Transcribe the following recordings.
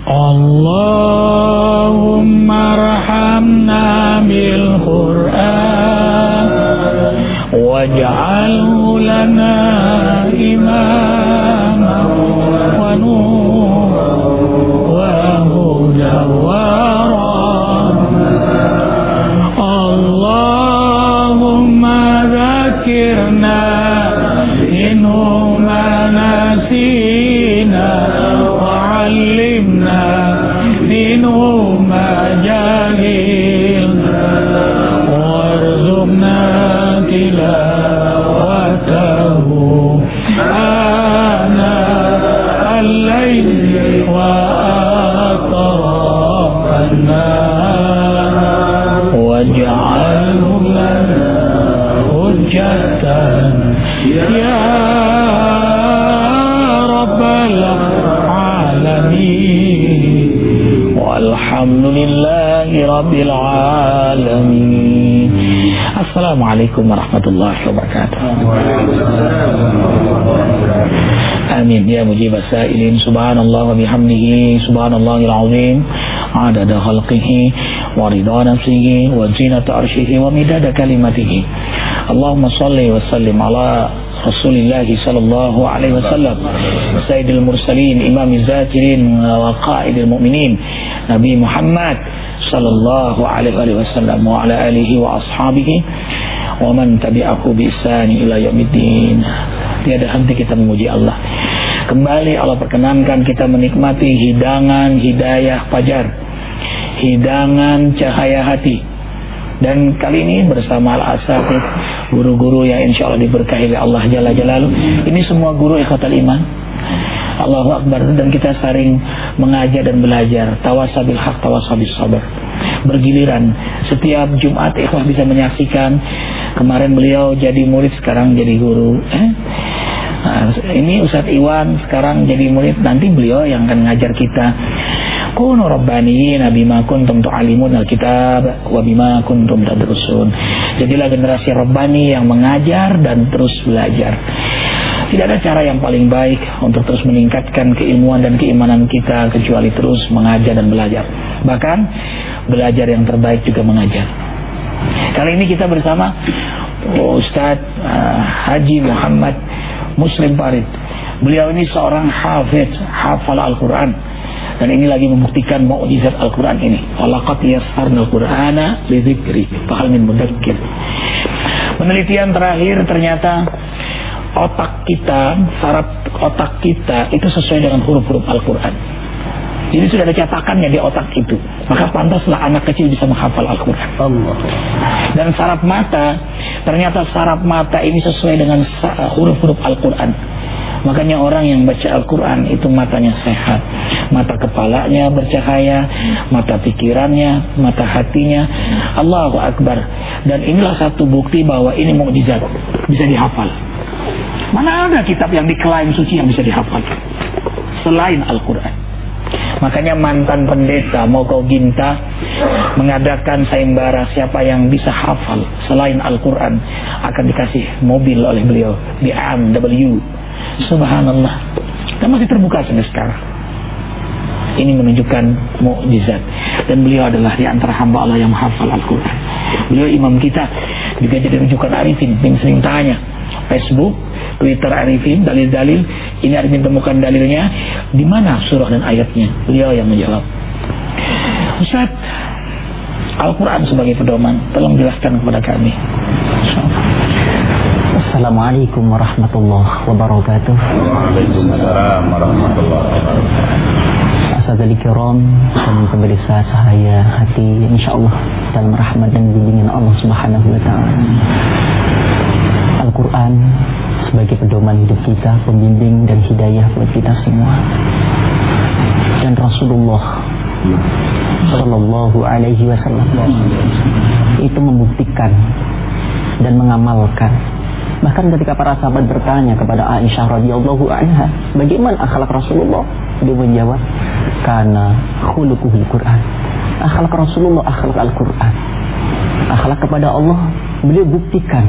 Allahumma arhamna bil Qur'an waj'alhu lana imaman wa nuran wa hudan wa rahmah. Allahumma dzakirna minhu ma nasina wa 'allimna minhu ma jahilna warzuqna tilawatahu ana al-layli wa atrafan nahar waj'alhu lana hujjatan ya rabbal alamin walhamdulillahi rabbil alamin. Assalamualaikum warahmatullahi wabarakatuh. Amin ya mujib as-sa'ilin. Subhanallah wa bihamdihi subhanallahil azim adada khalqihi wa ridha nafsihi wa zinata arshihi wa midada kalimatihi. Allahumma salli wa sallim ala Rasulillah sallallahu alaihi wasallam sayyidil mursalin imamiz zakirin wa qaidil mu'minin Nabi Muhammad sallallahu alaihi wasallam wa ala alihi wa ashabihi wa man tabi'ahu bi ihsani ila yaumiddin. Tiada henti kita memuji Allah. Kembali Allah perkenankan kita menikmati hidangan hidayah fajar, hidangan cahaya hati. Dan kali ini bersama al-asatidz, guru-guru yang insya Allah diberkahi oleh Allah Jalla Jalaluh. Ini semua guru ikhwatal iman. Allahu Akbar. Dan kita sering mengajar dan belajar. Tawasabil haq, tawasabil sabar. Bergiliran. Setiap Jumat ikhwah bisa menyaksikan. Kemarin beliau jadi murid, sekarang jadi guru. Nah, ini Ustadz Iwan sekarang jadi murid, nanti beliau yang akan ngajar kita. Kunu rabbaniyin bima kuntum tu'allimun al-kitab wa bima kuntum tadrusun. Jadilah generasi rabbani yang mengajar dan terus belajar. Tidak ada cara yang paling baik untuk terus meningkatkan keilmuan dan keimanan kita kecuali terus mengajar dan belajar. Bahkan belajar yang terbaik juga mengajar. Kali ini kita bersama Ustadz Haji Muhammad Muslim Farid. Beliau ini seorang hafal Al-Quran. Dan ini lagi membuktikan mukjizat Al-Quran ini. Walaqad yassarnal Qur'ana lidzikri fahal min mudakkir. Penelitian terakhir ternyata otak kita, saraf otak kita itu sesuai dengan huruf-huruf Al-Quran. Jadi sudah ada catakannya di otak itu. Maka pantaslah anak kecil bisa menghafal Al-Quran. Dan saraf mata, ternyata saraf mata ini sesuai dengan huruf-huruf Al-Quran. Makanya orang yang baca Al-Quran itu matanya sehat, mata kepalanya bercahaya, mata pikirannya, mata hatinya. Allahu Akbar. Dan inilah satu bukti bahwa ini mukjizat, bisa dihafal. Mana ada kitab yang diklaim suci yang bisa dihafal selain Al-Quran? Makanya mantan pendeta Moko Ginta mengadakan sayembara, siapa yang bisa hafal selain Al-Quran akan dikasih mobil oleh beliau, BMW. Subhanallah. Dan masih terbuka sampai sekarang. Ini menunjukkan mukjizat. Dan beliau adalah di antara hamba Allah yang menghafal Al-Quran. Beliau imam kita, juga jadi rujukan Arifin. Yang sering tanya Facebook, Twitter Arifin, dalil-dalil. Ini Arifin temukan dalilnya, di mana surah dan ayatnya. Beliau yang menjawab. Ustaz, Al-Quran sebagai pedoman, tolong jelaskan kepada kami. Assalamualaikum warahmatullahi wabarakatuh. Waalaikumsalam warahmatullahi wabarakatuh. Asadzal kiram dan pemirsa cahaya hati, insyaallah dalam rahmat dan bimbingan Allah Subhanahu wa taala. Al-Quran sebagai pedoman hidup kita, pembimbing dan hidayah buat kita semua. Dan Rasulullah sallallahu alaihi wasallam itu membuktikan dan mengamalkan. Bahkan ketika para sahabat bertanya kepada Aisyah radhiyallahu anha, bagaimana akhlak Rasulullah? Dia menjawab, karena khuluquhul Quran. Akhlak Rasulullah akhlak Al-Quran. Akhlak kepada Allah, beliau buktikan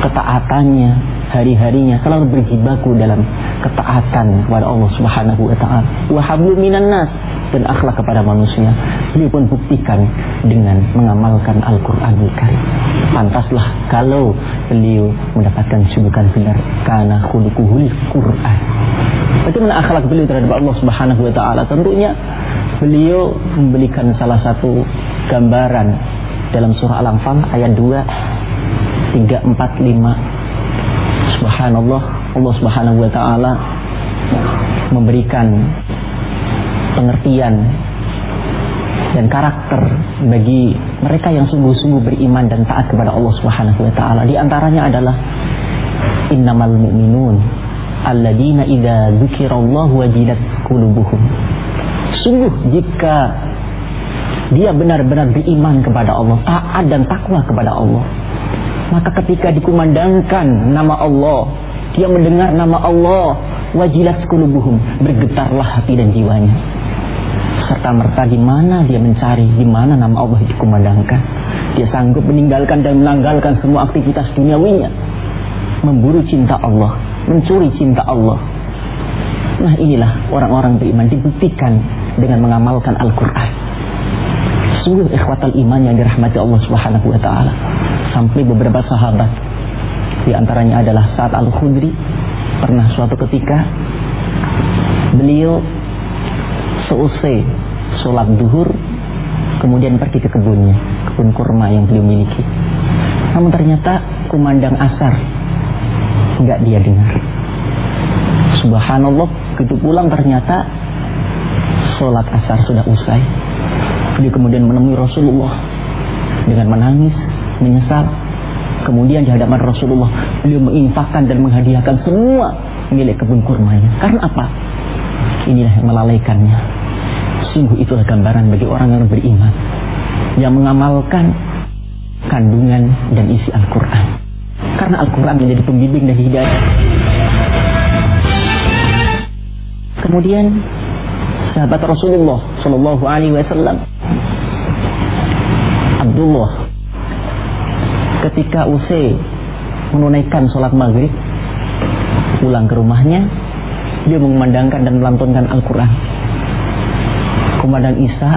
ketaatannya, hari-harinya selalu berjibaku dalam ketaatan kepada Allah Subhanahu wa taala. Wa hablum minan nas, dan akhlak kepada manusia, beliau pun buktikan dengan mengamalkan Al-Quranul Karim. Pantaslah kalau beliau mendapatkan julukan benar, kana khuluquhul Quran. Bagaimana akhlak beliau terhadap Allah Subhanahu wa taala? Tentunya beliau memberikan salah satu gambaran dalam surah Al-Anfal ayat 2, 3, 4, 5. Subhanallah, Allah Subhanahu wa taala memberikan pengertian dan karakter bagi mereka yang sungguh-sungguh beriman dan taat kepada Allah Subhanahu wa taala. Di antaranya adalah innamal mu'minun alladzina idza dzukirallahu wajilat qulubuhum. Sungguh jika dia benar-benar beriman kepada Allah, taat dan takwa kepada Allah, maka ketika dikumandangkan nama Allah, dia mendengar nama Allah, wajilat qulubuhum, bergetarlah hati dan jiwanya. Serta merta di mana dia mencari, di mana nama Allah dikumandangkan, dia sanggup meninggalkan dan menanggalkan semua aktivitas duniawinya, memburu cinta Allah, mencuri cinta Allah. Nah, inilah orang-orang beriman, dibuktikan dengan mengamalkan Al-Quran. Sungguh ikhwatal iman yang dirahmati Allah Subhanahu wa taala. Sampai beberapa sahabat, di antaranya adalah Sa'ad Al-Khudri, pernah suatu ketika beliau seusai sholat duhur kemudian pergi ke kebunnya, kebun kurma yang beliau miliki. Namun ternyata kumandang asar enggak dia dengar. Subhanallah, begitu pulang ternyata sholat asar sudah usai. Dia kemudian menemui Rasulullah dengan menangis, menyesal. Kemudian di hadapan Rasulullah beliau menginfakkan dan menghadiahkan semua milik kebun kurmanya. Karena apa? Inilah yang melalaikannya. Sungguh itulah gambaran bagi orang yang beriman, yang mengamalkan kandungan dan isi Al-Quran. Karena Al-Quran menjadi pembimbing dan hidayah. Kemudian sahabat Rasulullah Shallallahu Alaihi Wasallam Abdullah, ketika usai menunaikan sholat maghrib, pulang ke rumahnya, dia mengumandangkan dan melantunkan Al-Quran. Kumandang Isya,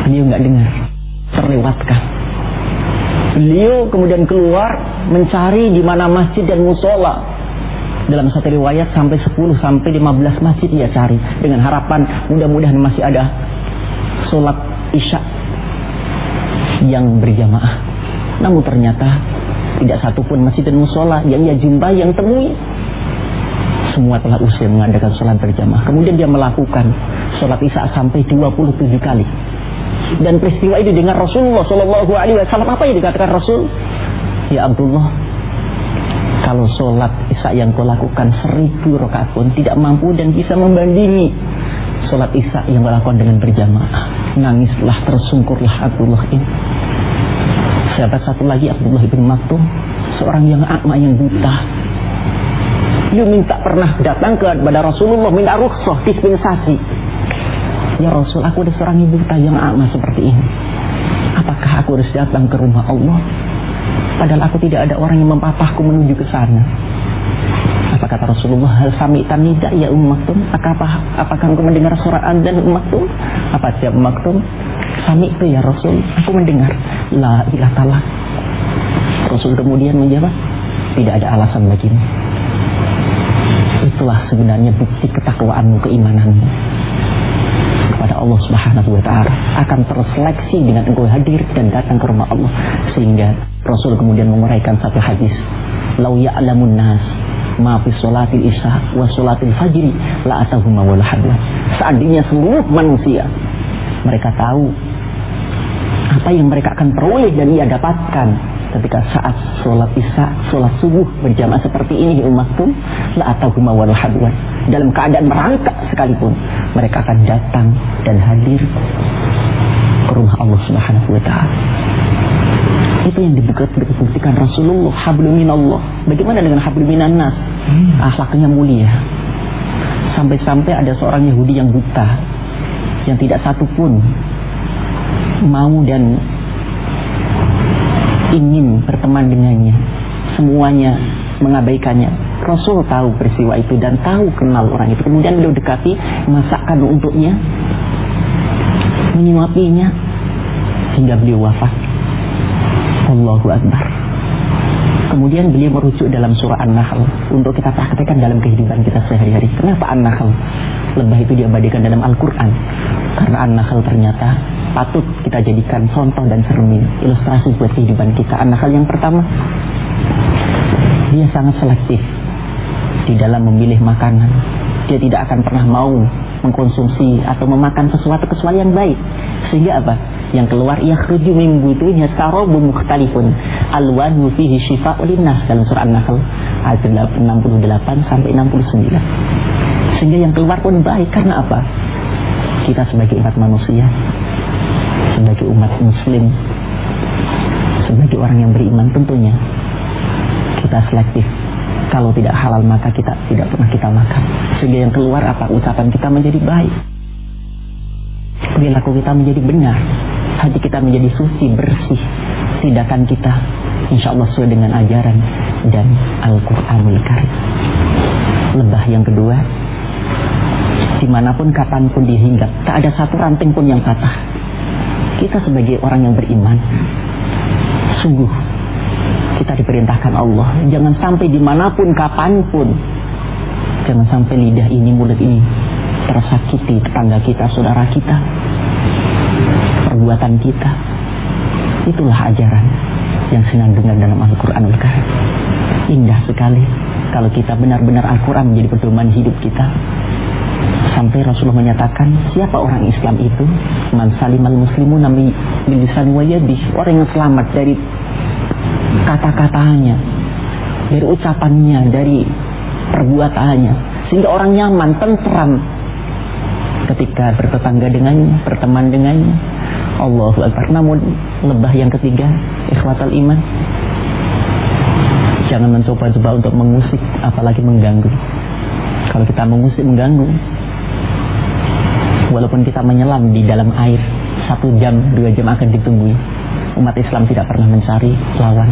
beliau nggak dengar, terlewatkan. Beliau kemudian keluar mencari di mana masjid dan musola. Dalam satu riwayat sampai 10 sampai 15 masjid dia cari dengan harapan mudah-mudahan masih ada sholat Isya yang berjamaah. Namun ternyata tidak satupun masjid dan musola yang ia jumpai, yang temui. Semua telah usai mengadakan sholat berjamaah. Kemudian dia melakukan sholat Isya sampai 27 kali. Dan peristiwa itu dengar Rasulullah Shallallahu Alaihi Wasallam. Apa yang dikatakan Rasul? Ya Abdullah, kalau sholat Isya yang kau lakukan 1000 rakaat pun tidak mampu dan bisa membandingi sholat Isya yang kau lakukan dengan berjamaah. Nangislah, tersungkurlah Abdullah ini. Sahabat satu lagi Abdullah bin Maktum, seorang yang a'ma, yang buta. Dia minta pernah datang kepada Rasulullah, minta rukhsah, dispensasi. Ya Rasul, aku ada seorang ibu buta yang a'ma seperti ini. Apakah aku harus datang ke rumah Allah? Padahal aku tidak ada orang yang mempapahku menuju ke sana. Apa kata Rasulullah? Hal sami'tan nida ya Maktum? Apakah engkau mendengar suara adzan Maktum? Apa siap Maktum? Sami itu ya Rasul, aku mendengar. La ilaha illallah. Rasul kemudian menjawab, tidak ada alasan bagimu. Itulah sebenarnya bukti ketakwaanmu, keimananmu kepada Allah Subhanahu wa taala akan terseleksi dengan engkau hadir dan datang ke rumah Allah. Sehingga Rasul kemudian menguraikan satu hadis, lau ya'lamun nas ma fi sholatil isya wa sholatil fajri la atahuma wal hadwa. Seandainya seluruh manusia mereka tahu apa yang mereka akan peroleh dan ia dapatkan ketika saat sholat Isya, sholat subuh berjamaah seperti ini di umatku, la atahuma wal hadwa, dalam keadaan merangkak sekalipun mereka akan datang dan hadir ke rumah Allah Subhanahu wa taala. Itu yang dibuktikan Rasulullah, hablum minallah. Bagaimana dengan hablum minan nas? Akhlaknya mulia. Sampai-sampai ada seorang Yahudi yang buta, yang tidak satupun mau dan ingin berteman dengannya. Semuanya mengabaikannya. Rasul tahu peristiwa itu dan tahu kenal orang itu. Kemudian beliau dekati, masakkan untuknya, menyuapinya hingga beliau wafat. Allahu Akbar. Kemudian beliau merujuk dalam surah An-Nahl untuk kita praktekkan dalam kehidupan kita sehari-hari. Kenapa An-Nahl? Lebah itu diabadikan dalam Al-Quran. Karena An-Nahl ternyata patut kita jadikan contoh dan cermin, ilustrasi buat kehidupan kita. An-Nahl yang pertama, dia sangat selektif di dalam memilih makanan. Dia tidak akan pernah mau mengkonsumsi atau memakan sesuatu kecuali yang baik. Sehingga apa? Yang keluar yakhruju min butunha sarabun mukhtalifun alwanu fihi shifaa'un linnas, dalam surah An-Nahl ayat 68 sampai 69. Sehingga yang keluar pun baik. Karena apa? Kita sebagai umat manusia, sebagai umat muslim, sebagai orang yang beriman, tentunya kita selektif. Kalau tidak halal maka kita tidak pernah kita makan. Sehingga yang keluar apa? Ucapan kita menjadi baik, perilaku kita menjadi benar, hati kita menjadi suci, bersih, tindakan kita insya Allah sesuai dengan ajaran dan Al-Quranul Karim. Lebah yang kedua, dimanapun kapanpun dihinggap, tak ada satu ranting pun yang patah. Kita sebagai orang yang beriman, sungguh kita diperintahkan Allah, jangan sampai dimanapun kapanpun, jangan sampai lidah ini, mulut ini tersakiti tetangga kita, saudara kita, perbuatan kita. Itulah ajaran yang senandung dalam Al-Quranul Karim. Indah sekali kalau kita benar-benar Al-Quran menjadi pedoman hidup kita. Sampai Rasulullah menyatakan, siapa orang Islam itu? Man salimal muslimuna min lisani wa yadihi, orang yang selamat dari kata-katanya, dari ucapannya, dari perbuatannya, sehingga orang nyaman, tentram ketika bertetangga dengannya, berteman dengannya. Allahu Akbar. Namun lebah yang ketiga, ikhwatal iman, jangan mencoba-coba untuk mengusik, apalagi mengganggu. Kalau kita mengusik, mengganggu, walaupun kita menyelam di dalam air 1 jam, 2 jam akan ditunggui. Umat Islam tidak pernah mencari lawan.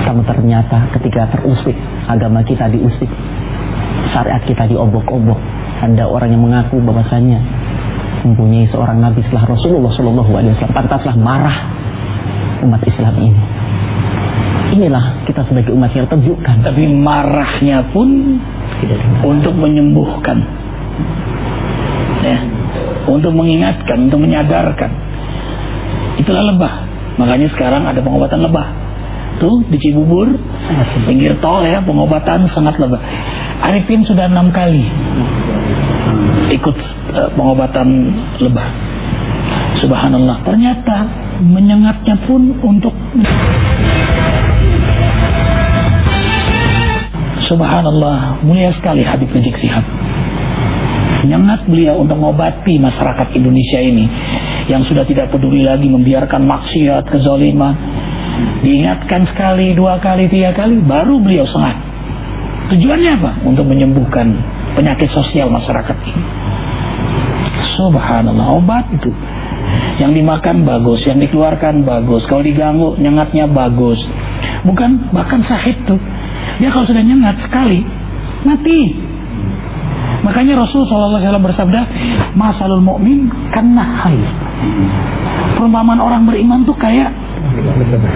Namun ternyata ketika terusik, agama kita diusik, syariat kita diobok-obok, ada orang yang mengaku bahwasanya mempunyai seorang nabi setelah Rasulullah SAW, pantaslah marah umat Islam ini. Inilah kita sebagai umat yang tunjukkan. Tapi marahnya pun untuk menyembuhkan, ya, untuk mengingatkan, untuk menyadarkan. Itulah lebah. Makanya sekarang ada pengobatan lebah. Tuh di Cibubur, pinggir tol ya, pengobatan sangat lebah. Arifin sudah 6 kali ikut pengobatan lebah. Subhanallah. Ternyata menyengatnya pun untuk, subhanallah, mulia sekali Habib Rizik Sihab. Menyengat beliau untuk mengobati masyarakat Indonesia ini yang sudah tidak peduli lagi membiarkan maksiat, kezaliman. Diingatkan sekali, 2 kali, 3 kali, baru beliau sengat. Tujuannya apa? Untuk menyembuhkan penyakit sosial masyarakat ini. Subhanallah, obat itu yang dimakan bagus, yang dikeluarkan bagus, kalau diganggu nyengatnya bagus. Bukan, bahkan sahid tuh, dia kalau sudah nyengat sekali mati. Makanya Rasul SAW bersabda, masalul mu'min kannahal. Perumpamaan orang beriman tuh kayak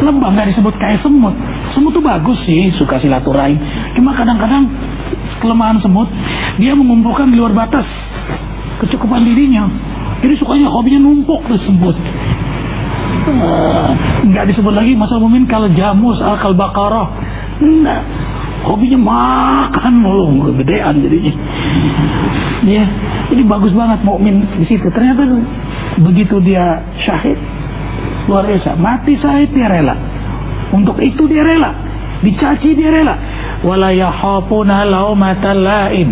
lebah, nggak disebut kayak semut. Semut tuh bagus sih, suka silaturahim. Cuma kadang-kadang kelemahan semut, dia mengumpulkan di luar batas kecukupan dirinya. Jadi sukanya hobinya numpuk tuh semut. Nggak disebut lagi masalul mu'min kal jamus kal baqarah. Enggak. Hobinya makan mulu, kegedean jadinya. Ya, jadi bagus banget mukmin di situ. Ternyata begitu dia syahid, luar biasa. Mati syahid dia rela. Untuk itu dia rela. Dicaci dia rela. Wala yakhafuna laumatal laim.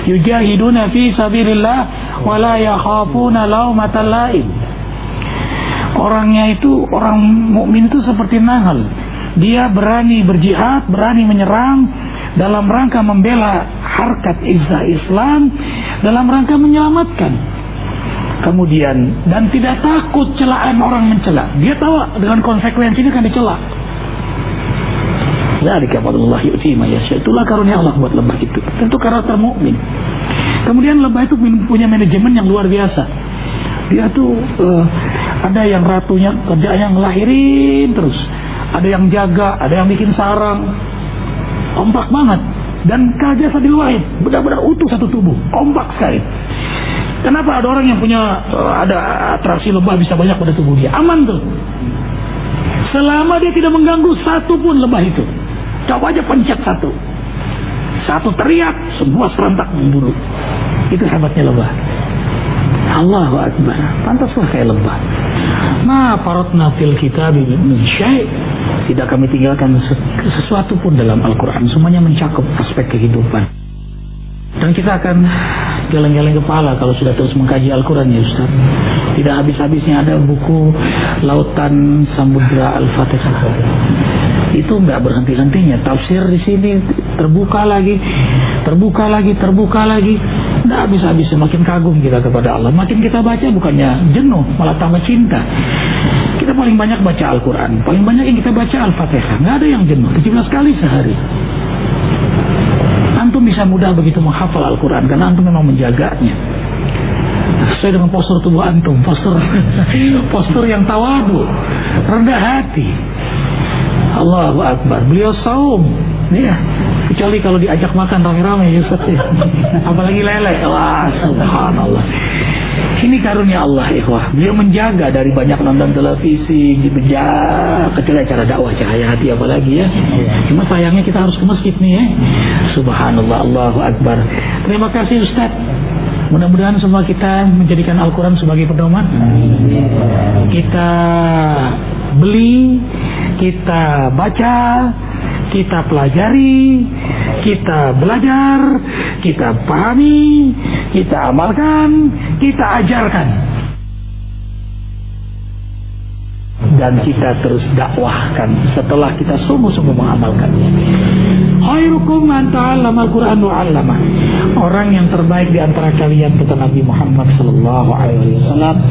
Yujahiduna fi sabilillah wala yakhafuna laumatal laim. Orangnya itu, orang mukmin itu seperti nahl. Dia berani berjihad, berani menyerang dalam rangka membela harkat izzah Islam, dalam rangka menyelamatkan. Kemudian, dan tidak takut celaan orang mencela. Dia tahu dengan konsekuensi ini akan dicela. Dzalika fadlullah yu'ti man yasha. Itulah karunia Allah buat lebah itu. Tentu karakter mukmin. Kemudian lebah itu punya manajemen yang luar biasa. Dia tuh ada yang ratunya kerjanya ngelahirin terus, ada yang jaga, ada yang bikin sarang, kompak banget. Dan kajasadil wahid, benar-benar utuh satu tubuh, kompak sekali. Kenapa ada orang yang punya ada atraksi lebah bisa banyak pada tubuh dia? Aman tuh, selama dia tidak mengganggu satu pun lebah itu. Coba aja pencet satu teriak, semua serentak memburu. Itu hebatnya lebah. Allahu Akbar, pantaslah kayak lebah. Ma faratna fil kitab min syai'. Tidak kami tinggalkan sesuatu pun dalam Al-Quran. Semuanya mencakup aspek kehidupan. Dan kita akan geleng-geleng kepala kalau sudah terus mengkaji Al-Quran ya Ustaz. Tidak habis-habisnya ada buku Lautan Samudra Al-Fatihah. Itu nggak berhenti-hentinya. Tafsir di sini terbuka lagi. Nggak habis-habisnya. Makin kagum kita kepada Allah. Makin kita baca bukannya jenuh, malah tambah cinta. Kita paling banyak baca Al-Quran, paling banyak yang kita baca Al-Fatihah. Nggak ada yang jenuh, 17 kali sehari. Antum bisa mudah begitu menghafal Al-Quran karena antum memang menjaganya sesuai dengan postur tubuh antum. Postur yang tawadu, rendah hati. Allahu Akbar. Beliau saum ya, kecuali kalau diajak makan rame-rame ya Ustaz. Apalagi lele. Wah, subhanallah. Ini karunia Allah, ikhwah. Beliau menjaga dari banyak nonton televisi, kecuali acara dakwah Cahaya Hati apalagi ya. Cuma sayangnya kita harus ke masjid nih ya. Subhanallah, Allahu Akbar. Terima kasih Ustaz. Mudah-mudahan semua kita menjadikan Al-Quran sebagai pedoman. Kita beli, kita baca, kita pelajari, kita belajar, kita pahami, kita amalkan, kita ajarkan, dan kita terus dakwahkan setelah kita sungguh-sungguh mengamalkannya. Khairukum man ta'allama al-Qur'an wa 'allama. Orang yang terbaik di antara kalian kata Nabi Muhammad sallallahu alaihi wasallam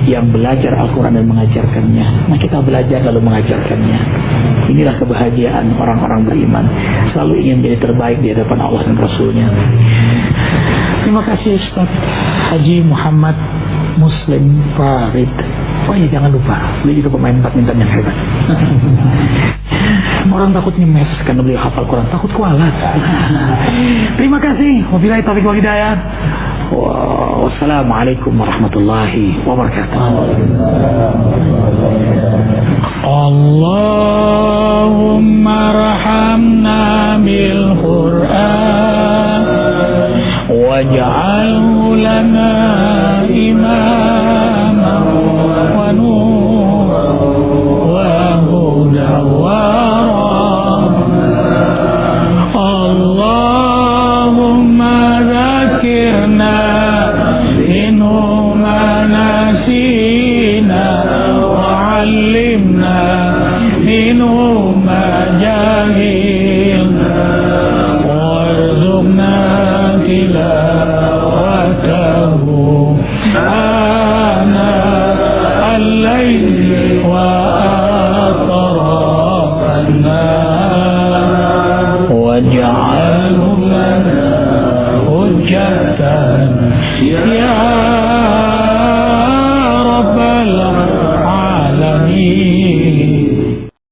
yang belajar Al-Qur'an dan mengajarkannya. Nah, kita belajar lalu mengajarkannya. Inilah kebahagiaan orang-orang beriman, selalu ingin menjadi terbaik di hadapan Allah dan Rasulnya. Terima kasih Ustaz Haji Muhammad Muslim Farid. Oh iya, jangan lupa, beliau juga pemain badminton yang hebat. Orang takut nyemes karena beliau hafal Quran, takut kualat. Terima kasih. Wabillahi taufiq wal hidayah. Wassalamualaikum warahmatullahi wabarakatuh. Allahumma rahamna bil Quran waj'alhu lana